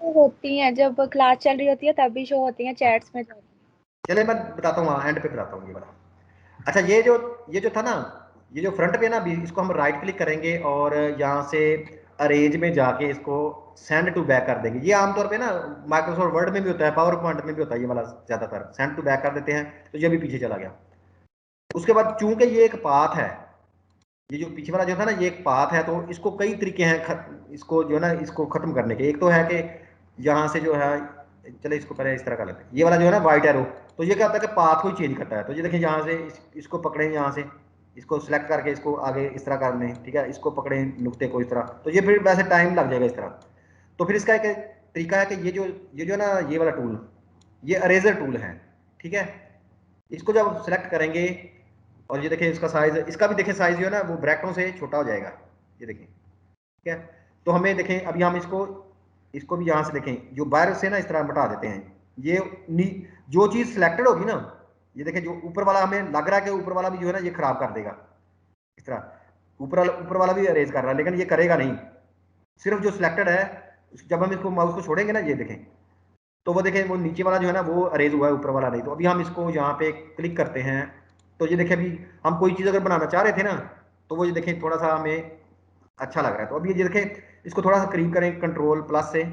Show होती हैं, जब क्लास चल रही होती है तभी शो होती हैं, चैट्स में जाती चले मैं बताता हूँ, एंड पे बताता हूँ ये वाला। अच्छा, ये जो था ना, ये जो फ्रंट पे ना, अभी इसको हम राइट क्लिक करेंगे और यहाँ से अरेंज में जाके इसको सेंड टू बैक कर देंगे। ये आमतौर पे ना माइक्रोसॉफ्ट वर्ड में भी होता है, पावर पॉइंट में भी होता है ये वाला, ज्यादातर सेंड टू बैक कर देते हैं, तो ये भी पीछे चला गया। उसके बाद चूंकि ये एक पाथ है, ये जो पीछे वाला जो था ना ये एक पाथ है, तो इसको कई तरीके हैं इसको जो है ना इसको खत्म करने के। एक तो है कि यहाँ से जो है, चले इसको पहले इस तरह कर लेते हैं, ये वाला जो है ना व्हाइट एरो, तो ये क्या होता है कि पाथ को ही चेंज करता है। तो ये देखिए यहाँ से इसको पकड़े, यहाँ से इसको सिलेक्ट करके इसको आगे इस तरह कर लें, ठीक है, इसको पकड़े नुकते को इस तरह, तो ये फिर वैसे टाइम लग जाएगा इस तरह। तो फिर इसका एक तरीका है कि ये जो ना ये वाला टूल, ये अरेजर टूल है, ठीक है। इसको जब सिलेक्ट करेंगे और ये देखिए इसका साइज, इसका भी देखिए साइज जो है ना वो ब्रैकेटों से छोटा हो जाएगा, ये देखिए, ठीक है। तो हमें देखें अभी हम इसको इसको भी यहाँ से देखें, जो बाहर से ना इस तरह हटा देते हैं। ये जो चीज़ सिलेक्टेड होगी ना, ये देखें जो ऊपर वाला हमें लग रहा है कि ऊपर वाला भी जो है ना ये खराब कर देगा, इस तरह ऊपर वाला भी अरेज कर रहा है, लेकिन ये करेगा नहीं, सिर्फ जो सिलेक्टेड है। जब हम इसको माउस को छोड़ेंगे ना, ये देखें, तो वो देखें वो नीचे वाला जो है ना वो अरेज हुआ है, ऊपर वाला नहीं। तो अभी हम इसको यहाँ पे क्लिक करते हैं, तो ये देखें अभी हम कोई चीज़ अगर बनाना चाह रहे थे ना, तो वो ये देखें थोड़ा सा हमें अच्छा लग रहा है। तो अभी ये देखें, इसको थोड़ा सा करीब करें कंट्रोल प्लस से,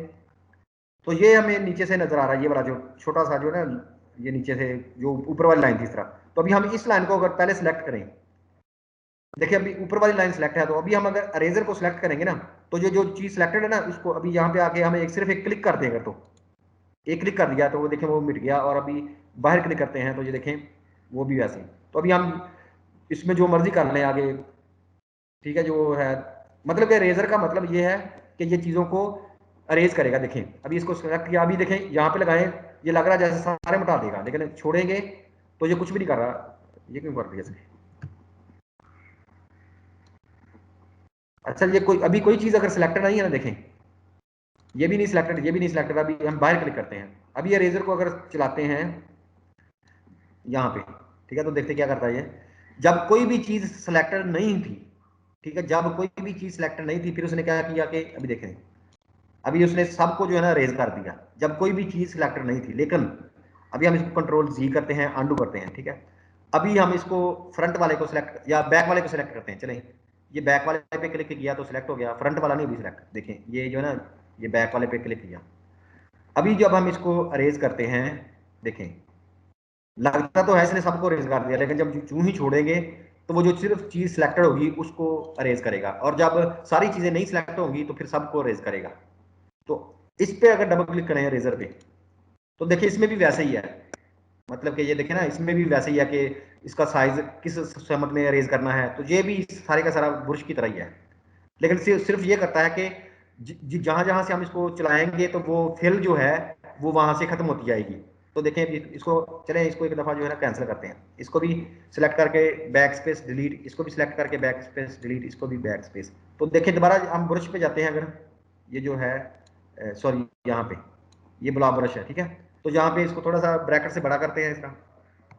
तो ये हमें नीचे से नजर आ रहा है, ये वाला जो छोटा सा जो है ना, ये नीचे से जो ऊपर वाली लाइन थी इस तरह। तो अभी हम इस लाइन को अगर पहले सिलेक्ट करें, देखिए अभी ऊपर वाली लाइन सिलेक्ट है, तो अभी हम अगर अरेजर को सिलेक्ट करेंगे ना, तो ये जो चीज सिलेक्टेड है ना, उसको अभी यहाँ पे आके हमें सिर्फ एक क्लिक कर देंगे, तो एक क्लिक कर दिया तो वो देखें वो मिट गया। और अभी बाहर क्लिक करते हैं तो ये देखें वो भी वैसे ही। तो अभी हम इसमें जो मर्जी कर लें आगे, ठीक है, जो है मतलब कि रेजर का मतलब ये है कि ये चीज़ों को अरेज करेगा। देखें अभी इसको सेलेक्ट किया, अभी देखें यहाँ पे लगाएं, ये लग रहा है जैसे सारे मिटा देगा, लेकिन छोड़ेंगे तो ये कुछ भी नहीं कर रहा। ये क्यों कर दिया? अच्छा, ये कोई अभी कोई चीज़ अगर सिलेक्टेड नहीं है ना, देखें ये भी नहीं सिलेक्टेड, ये भी नहीं सिलेक्टेड। अभी हम बाहर क्लिक करते हैं, अभी ये रेजर को अगर चलाते हैं यहाँ पे, ठीक है, तो देखते क्या करता है ये। जब कोई भी चीज़ सिलेक्टेड नहीं थी, ठीक है, जब कोई भी चीज़ सिलेक्टेड नहीं थी, फिर उसने क्या किया कि अभी देखें, अभी उसने सबको जो है ना रेज कर दिया, जब कोई भी चीज़ सिलेक्टेड नहीं थी। लेकिन अभी हम इसको कंट्रोल जी करते हैं, अंडू करते हैं, ठीक है। अभी हम इसको फ्रंट वाले को सिलेक्ट या बैक वाले को सिलेक्ट करते हैं। चलें, ये बैक वाले पे क्लिक किया तो सिलेक्ट हो गया, फ्रंट वाला नहीं अभी सिलेक्ट। देखें ये जो है ना, ये बैक वाले पे क्लिक किया। अभी जब हम इसको अरेज करते हैं, देखें लगता तो है इसने सबको अरेज कर दिया, लेकिन जब चूं ही छोड़ेंगे तो वो जो सिर्फ चीज सिलेक्टेड होगी उसको अरेज करेगा, और जब सारी चीजें नहीं सिलेक्ट होंगी तो फिर सबको अरेज करेगा। तो इस पे अगर डबल क्लिक करें रेजर पे, तो देखिए इसमें भी वैसे ही है। मतलब कि ये देखें ना, इसमें भी वैसे ही है कि इसका साइज किस समत में अरेज करना है, तो ये भी सारे का सारा बुरश की तरह ही है। लेकिन सिर्फ ये करता है कि जहां जहां से हम इसको चलाएंगे तो वो फिल जो है वो वहां से खत्म होती जाएगी। तो देखें इसको, चलें इसको एक दफा जो है ना कैंसिल करते हैं, इसको भी सिलेक्ट करके बैक स्पेस डिलीट, इसको भी सिलेक्ट करके बैक स्पेस डिलीट, इसको भी बैक स्पेस। तो देखें दोबारा हम ब्रश पे जाते हैं, अगर ये जो है सॉरी यहाँ पे ये ब्लॉक ब्रश है, ठीक है। तो यहाँ पे इसको थोड़ा सा ब्रैकेट से बड़ा करते हैं इस तरह।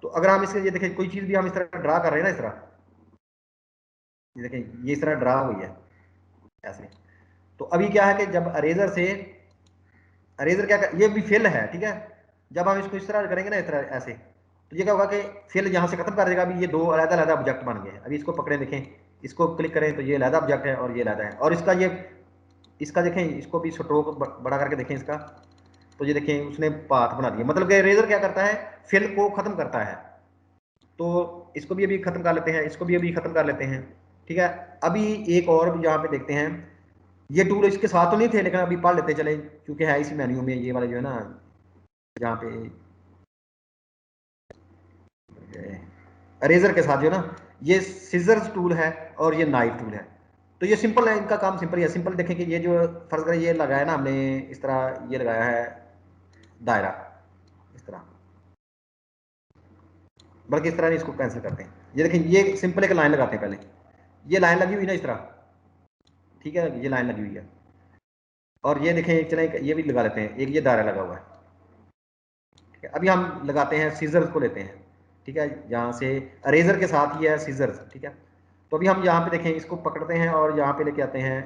तो अगर हम इसके, ये देखें कोई चीज़ भी हम इस तरह ड्रा कर रहे हैं ना, इस तरह ये देखें ये इस तरह ड्रा हुई है ऐसे। तो अभी क्या है कि जब अरेजर से, अरेजर क्या कर, ये भी फिल है, ठीक है। जब हम इसको इस तरह करेंगे ना, इस तरह ऐसे, तो ये क्या होगा कि फिल यहाँ से खत्म कर देगा। अभी ये दो अलग अलग ऑब्जेक्ट बन गए। अभी इसको पकड़े, देखें इसको क्लिक करें तो ये अलग ऑब्जेक्ट है और ये अलग है। और इसका ये, इसका देखें, इसको भी स्ट्रोक बड़ा करके देखें इसका, तो ये देखें उसने पाथ बना दिया। मतलब कि इरेजर क्या करता है, फिल को खत्म करता है। तो इसको भी अभी खत्म कर लेते हैं, इसको भी अभी खत्म कर लेते हैं, ठीक है। अभी एक और भी यहाँ पे देखते हैं, ये टूल इसके साथ तो नहीं थे, लेकिन अभी पढ़ लेते चले, क्योंकि है इसी मेन्यू में ये वाले जो है ना, जहाँ पे अरेजर के साथ जो ना ये सीजर्स टूल है और ये नाइफ टूल है। तो ये सिंपल है, इनका काम सिंपल है। सिंपल देखें कि ये जो फर्ज करें ये लगाया ना हमने इस तरह, ये लगाया है दायरा इस तरह, बल्कि इस तरह नहीं, इसको कैंसिल करते हैं। ये देखें ये सिंपल एक लाइन लगाते हैं पहले, ये लाइन लगी हुई ना इस तरह, ठीक है, ये लाइन लगी हुई है। और ये देखें चले ये भी लगा लेते हैं, एक ये दायरा लगा हुआ है, ठीक है। अभी हम लगाते हैं सीजर्स को लेते हैं, ठीक है, यहाँ से अरेजर के साथ ही है सीजर्स, ठीक है। तो अभी हम यहाँ पे देखें इसको पकड़ते हैं और यहाँ पे लेके आते हैं।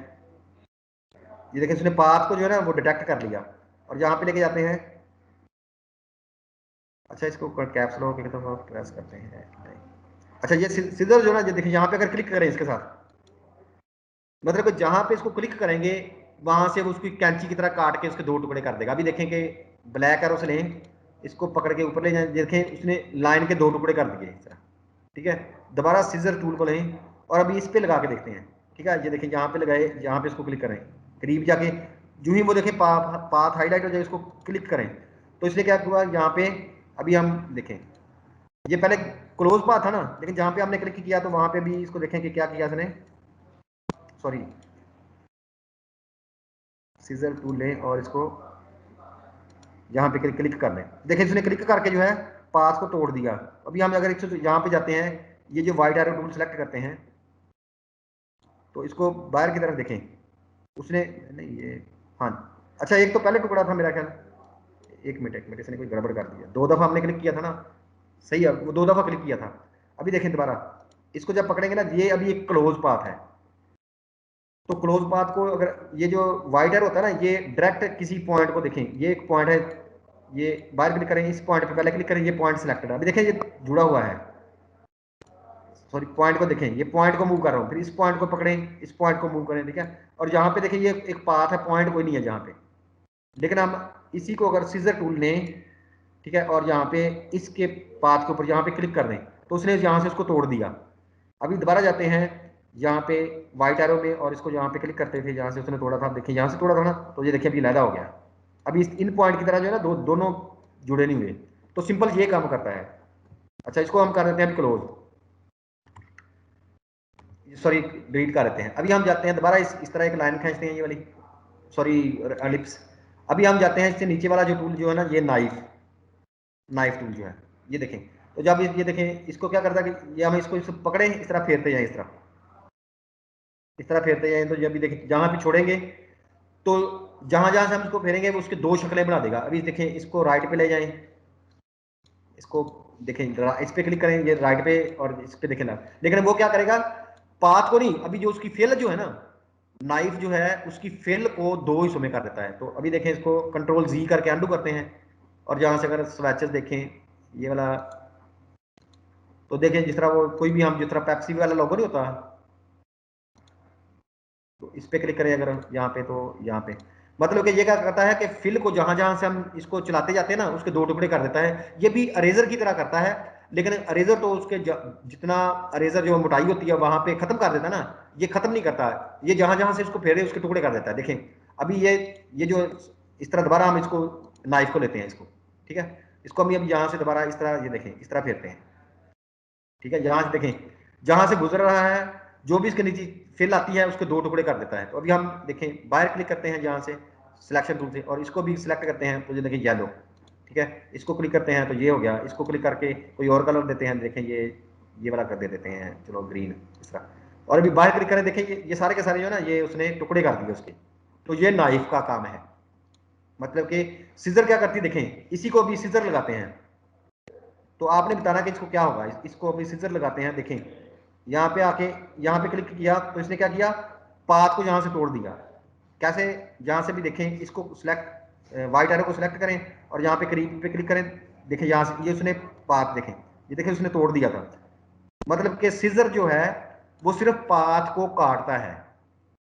ये देखें उसने पाथ को जो है ना वो डिटेक्ट कर लिया। और यहाँ पे लेके जाते हैं। अच्छा इसको कैप्स लॉक के तो प्रेस करते हैं। अच्छा ये सीजर जो ना, ये देखिए यहाँ पे अगर क्लिक करें इसके साथ, मतलब कि जहाँ पे इसको क्लिक करेंगे वहां से वो उसकी कैंची की तरह काट के उसके दो टुकड़े कर देगा। अभी देखें कि ब्लैक एरो से लें, इसको पकड़ के ऊपर ले जाए, देखें उसने लाइन के दो टुकड़े कर दिए इस तरह। ठीक है, दोबारा सीजर टूल को लें और अभी इस पे लगा के देखते हैं। ठीक है, ये देखें यहाँ पे लगाए, यहाँ पे इसको क्लिक करें, करीब जाके जो ही वो देखें पाथ हाईलाइट हो जाए, इसको क्लिक करें तो इसलिए क्या हुआ यहाँ पे। अभी हम देखें, ये पहले क्लोज पाथ था ना, लेकिन जहाँ पे हमने क्लिक किया तो वहां पे भी इसको देखें कि क्या किया इसने। सॉरी, सीजर टूल लें और इसको यहाँ पे क्लिक कर लें। देखिए इसने क्लिक करके जो है पाथ को तोड़ दिया। अभी हम अगर यहाँ पे जाते हैं, ये जो वाइट एरो टूल सेलेक्ट करते हैं तो इसको बाहर की तरफ देखें, उसने नहीं ये, हाँ अच्छा एक तो पहले टुकड़ा था मेरा ख्याल, एक मिनट इसने कोई गड़बड़ कर दिया। दो दफा हमने क्लिक किया था ना, सही है, वो दो दफा क्लिक किया था। अभी देखें दोबारा इसको जब पकड़ेंगे ना, ये अभी एक क्लोज पाथ है। तो क्लोज पाथ को अगर ये जो वाइट एरो होता है ना, ये डायरेक्ट किसी पॉइंट को देखें, ये एक पॉइंट है, ये बाहर क्लिक करें, इस पॉइंट पे पहले क्लिक करें, ये पॉइंट सिलेक्टेड है। अभी देखें ये जुड़ा हुआ है, सॉरी पॉइंट को देखें, ये पॉइंट को मूव कर रहा हूँ, फिर इस पॉइंट को पकड़ें, इस पॉइंट को मूव करें। ठीक है, और यहाँ पे देखें ये एक पाथ है, पॉइंट कोई नहीं है जहाँ पे, लेकिन हम इसी को अगर सीजर टूल लें, ठीक है, और यहाँ पे इसके पाथ के ऊपर यहाँ पे क्लिक कर दें तो उसने यहाँ से उसको तोड़ दिया। अभी दोबारा जाते हैं यहाँ पे व्हाइट एरो में और इसको यहाँ पे क्लिक करते थे जहाँ से उसने तोड़ा था, देखिए यहाँ से तोड़ा था ना, तो ये देखिए अभी लैदा हो गया। अभी इन पॉइंट की तरह जो है ना दोनों जुड़े नहीं हुए। तो सिंपल ये काम करता है। अच्छा इसको हम कर देते हैं अभी क्लोज, सॉरी डिलीट कर देते हैं। अभी हम जाते हैं दोबारा इस तरह एक लाइन खींचते हैं, ये वाली, सॉरी एलिप्स। अभी हम जाते हैं इससे नीचे वाला जो टूल जो है ना, ये नाइफ टूल जो है, ये देखें। तो जब ये देखें इसको क्या करता है कि ये हम इसको पकड़े, इस तरह फेरते जाएं, इस तरह फेरते जाएं, तो जब भी देखें जहां भी छोड़ेंगे तो जहां जहां से हम इसको फेरेंगे वो उसके दो शक्लें बना देगा। अभी देखें इसको राइट पे ले जाएं, इसको देखें इस पे क्लिक करें, ये राइट पे, और इस पे देखें ना, लेकिन वो क्या करेगा, पाथ को नहीं, अभी जो उसकी फेल जो है ना, नाइफ जो है उसकी फेल को दो हिस्सों में कर देता है। तो अभी देखें इसको कंट्रोल जी करके अंडू करते हैं, और जहां से अगर स्वेचेस देखें ये वाला, तो देखें जिस तरह वो कोई भी हम जिस तरह पेप्सी वाला लोगो नहीं होता, तो इस पे क्लिक करें अगर यहाँ पे, तो यहाँ पे मतलब कि ये क्या करता है कि फिल को जहां जहां से हम इसको चलाते जाते हैं ना, उसके दो टुकड़े कर देता है। ये भी अरेजर की तरह करता है, लेकिन अरेजर तो उसके जितना अरेजर जो मोटाई होती है वहां पे खत्म कर देता है ना, ये खत्म नहीं करता, ये जहां जहां से इसको फेरे उसके टुकड़े कर देता है। देखें अभी ये जो इस तरह दोबारा हम इसको नाइफ को लेते हैं इसको, ठीक है, इसको हम अभी यहाँ से दोबारा इस तरह, ये देखें इस तरह फेरते हैं। ठीक है, यहाँ से देखें जहां से गुजर रहा है, जो भी इसके नीचे फिल आती है उसके दो टुकड़े कर देता है। तो अभी हम देखें बाहर क्लिक करते हैं जहां से सिलेक्शन टूल से, और इसको भी सिलेक्ट करते हैं, तो ये देखें येलो। ठीक है, इसको क्लिक करते हैं तो ये हो गया, इसको क्लिक करके कोई और कलर देते हैं, देखें ये वाला कर देते हैं, चलो ग्रीन इस तरह। और अभी बाहर क्लिक करें, देखें ये सारे के सारे जो है ना, ये उसने टुकड़े कर दिए उसके। तो ये नाइफ का काम है, मतलब कि सीजर क्या करती है, देखें इसी को अभी सीजर लगाते हैं, तो आपने बताना कि इसको क्या होगा। इसको अभी सीजर लगाते हैं, देखें यहाँ पे आके यहाँ पे क्लिक किया तो इसने क्या किया, पाथ को यहाँ से तोड़ दिया। कैसे, जहाँ से भी देखें इसको सिलेक्ट, व्हाइट एरो को सिलेक्ट करें और यहाँ पे करीब पे क्लिक करें, देखें यहाँ से ये उसने पाथ, देखें ये देखें उसने तोड़ दिया था। मतलब कि सीजर जो है वो सिर्फ पाथ को काटता है,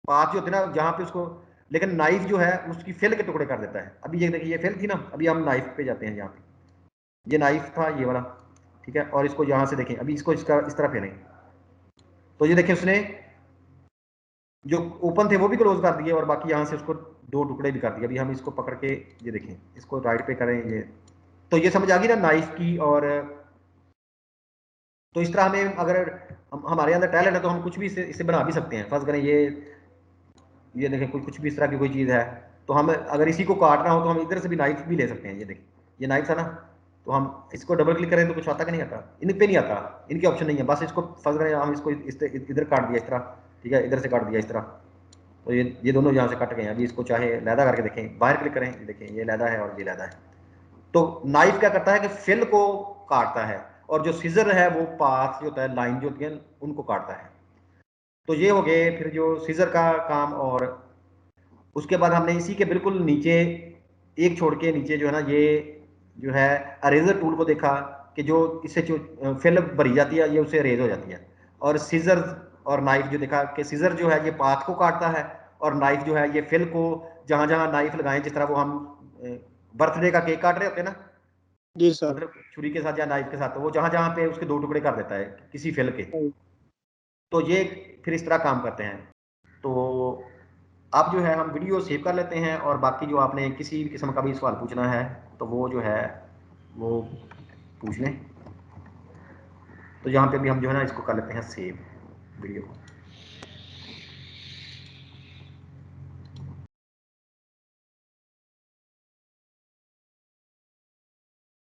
पाथ जो होती है ना जहाँ पे उसको, लेकिन नाइफ जो है उसकी फिल के टुकड़े कर देता है। अभी ये देखिए ये फिल थी ना, अभी हम नाइफ पे जाते हैं, यहाँ पे ये नाइफ था ये वाला। ठीक है, और इसको यहाँ से देखें, अभी इसको इस तरह फेरें, तो ये देखें उसने जो ओपन थे वो भी क्लोज कर दिए, और बाकी यहाँ से उसको दो टुकड़े भी कर दिए। अभी हम इसको पकड़ के ये देखें, इसको राइट पे करें, ये तो ये समझ आ गई ना नाइफ की। और तो इस तरह हमें अगर हमारे अंदर टैलेंट है तो हम कुछ भी इसे बना भी सकते हैं। फर्ज करें ये देखें कुछ भी इस तरह की कोई चीज़ है, तो हम अगर इसी को काटना हो तो हम इधर से भी नाइफ भी ले सकते हैं। ये देखें ये नाइफ था ना, तो हम इसको डबल क्लिक करें तो कुछ आता कि नहीं आता, इन पे नहीं आता, इनके ऑप्शन नहीं है। बस इसको फर्ज करें हम इसको इधर काट दिया इस तरह, ठीक है, इधर से काट दिया इस तरह, तो ये दोनों यहाँ से कट गए हैं। अभी इसको चाहे लैदा करके देखें, बाहर क्लिक करें, ये देखें ये लैदा है और ये लैदा है। तो नाइफ क्या करता है कि फिल को काटता है, और जो सीजर है वो पाथ जो होता है, लाइन जो होती है उनको काटता है। तो ये हो गए फिर जो सीजर का काम। और उसके बाद हमने इसी के बिल्कुल नीचे एक छोड़ के नीचे जो है ना, ये जो है अरेजर टूल को देखा कि जो इससे जो फिल भरी जाती है ये उससे अरेज हो जाती है। और सीजर और नाइफ जो देखा कि सीजर जो है ये पाथ को काटता है, और नाइफ जो है ये फिल को, जहां जहां नाइफ लगाएं, जिस तरह वो हम बर्थडे का केक काट रहे होते हैं ना, जी सर। मतलब छुरी के साथ या नाइफ के साथ, तो वो जहां जहां पे उसके दो टुकड़े कर देता है किसी फिल के। तो ये फिर इस तरह काम करते हैं। तो अब जो है हम वीडियो सेव कर लेते हैं, और बाकी जो आपने किसी भी किस्म का भी सवाल पूछना है तो वो जो है वो पूछ लें। तो यहाँ पे भी हम जो है ना इसको कर लेते हैं सेव वीडियो को।